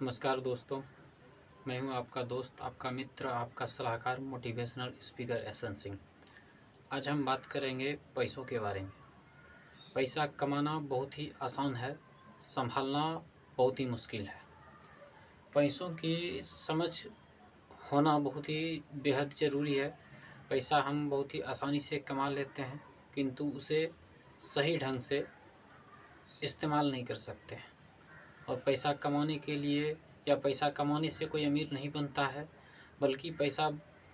नमस्कार दोस्तों, मैं हूं आपका दोस्त, आपका मित्र, आपका सलाहकार, मोटिवेशनल स्पीकर एहसन सिंह। आज हम बात करेंगे पैसों के बारे में। पैसा कमाना बहुत ही आसान है, संभालना बहुत ही मुश्किल है। पैसों की समझ होना बहुत ही बेहद ज़रूरी है। पैसा हम बहुत ही आसानी से कमा लेते हैं, किंतु उसे सही ढंग से इस्तेमाल नहीं कर सकते हैं। और पैसा कमाने के लिए या पैसा कमाने से कोई अमीर नहीं बनता है, बल्कि पैसा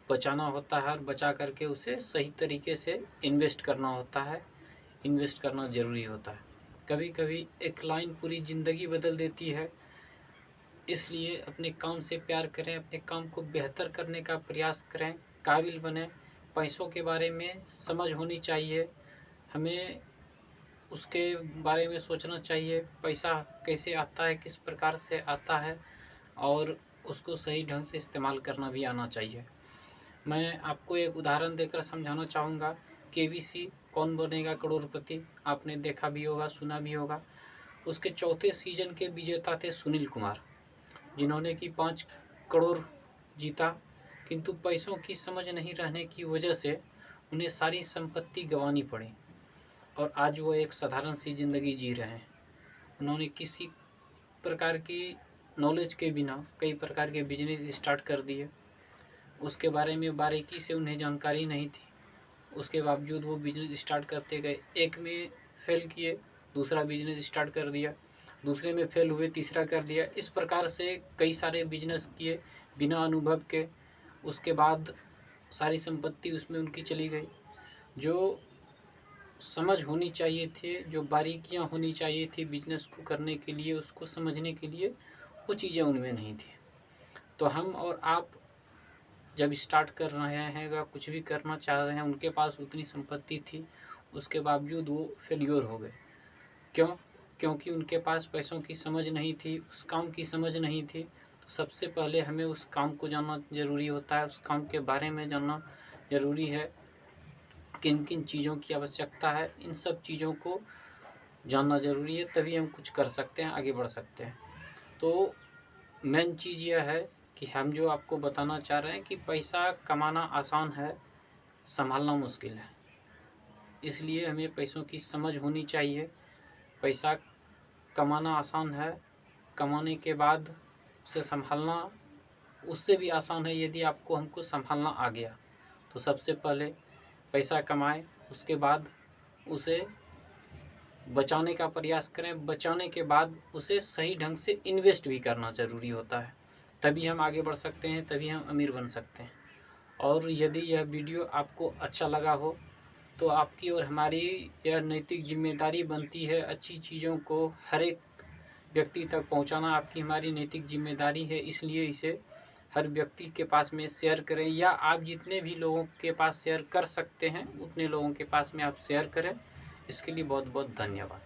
बचाना होता है और बचा करके उसे सही तरीके से इन्वेस्ट करना होता है। इन्वेस्ट करना ज़रूरी होता है। कभी कभी एक लाइन पूरी ज़िंदगी बदल देती है। इसलिए अपने काम से प्यार करें, अपने काम को बेहतर करने का प्रयास करें, काबिल बनें। पैसों के बारे में समझ होनी चाहिए, हमें उसके बारे में सोचना चाहिए। पैसा कैसे आता है, किस प्रकार से आता है, और उसको सही ढंग से इस्तेमाल करना भी आना चाहिए। मैं आपको एक उदाहरण देकर समझाना चाहूँगा। केबीसी कौन बनेगा करोड़पति, आपने देखा भी होगा, सुना भी होगा। उसके चौथे सीजन के विजेता थे सुनील कुमार, जिन्होंने कि 5 करोड़ जीता, किंतु पैसों की समझ नहीं रहने की वजह से उन्हें सारी संपत्ति गंवानी पड़ी और आज वो एक साधारण सी ज़िंदगी जी रहे हैं। उन्होंने किसी प्रकार की नॉलेज के बिना कई प्रकार के बिजनेस स्टार्ट कर दिए। उसके बारे में बारीकी से उन्हें जानकारी नहीं थी, उसके बावजूद वो बिजनेस स्टार्ट करते गए। एक में फेल किए, दूसरा बिजनेस स्टार्ट कर दिया, दूसरे में फेल हुए, तीसरा कर दिया। इस प्रकार से कई सारे बिजनेस किए बिना अनुभव के। उसके बाद सारी संपत्ति उसमें उनकी चली गई। जो समझ होनी चाहिए थी, जो बारीकियां होनी चाहिए थी बिजनेस को करने के लिए, उसको समझने के लिए, वो चीज़ें उनमें नहीं थी। तो हम और आप जब स्टार्ट कर रहे हैं या कुछ भी करना चाह रहे हैं, उनके पास उतनी संपत्ति थी, उसके बावजूद वो फेल्योर हो गए। क्यों? क्योंकि उनके पास पैसों की समझ नहीं थी, उस काम की समझ नहीं थी। तो सबसे पहले हमें उस काम को जानना ज़रूरी होता है, उस काम के बारे में जानना ज़रूरी है, किन किन चीज़ों की आवश्यकता है। इन सब चीज़ों को जानना ज़रूरी है, तभी हम कुछ कर सकते हैं, आगे बढ़ सकते हैं। तो मेन चीज़ यह है कि हम जो आपको बताना चाह रहे हैं कि पैसा कमाना आसान है, संभालना मुश्किल है। इसलिए हमें पैसों की समझ होनी चाहिए। पैसा कमाना आसान है, कमाने के बाद उसे संभालना उससे भी आसान है। यदि आपको हमको संभालना आ गया तो सबसे पहले पैसा कमाएं, उसके बाद उसे बचाने का प्रयास करें, बचाने के बाद उसे सही ढंग से इन्वेस्ट भी करना ज़रूरी होता है। तभी हम आगे बढ़ सकते हैं, तभी हम अमीर बन सकते हैं। और यदि यह वीडियो आपको अच्छा लगा हो तो आपकी और हमारी यह नैतिक जिम्मेदारी बनती है, अच्छी चीज़ों को हर एक व्यक्ति तक पहुंचाना आपकी हमारी नैतिक जिम्मेदारी है। इसलिए इसे हर व्यक्ति के पास में शेयर करें, या आप जितने भी लोगों के पास शेयर कर सकते हैं उतने लोगों के पास में आप शेयर करें। इसके लिए बहुत बहुत धन्यवाद।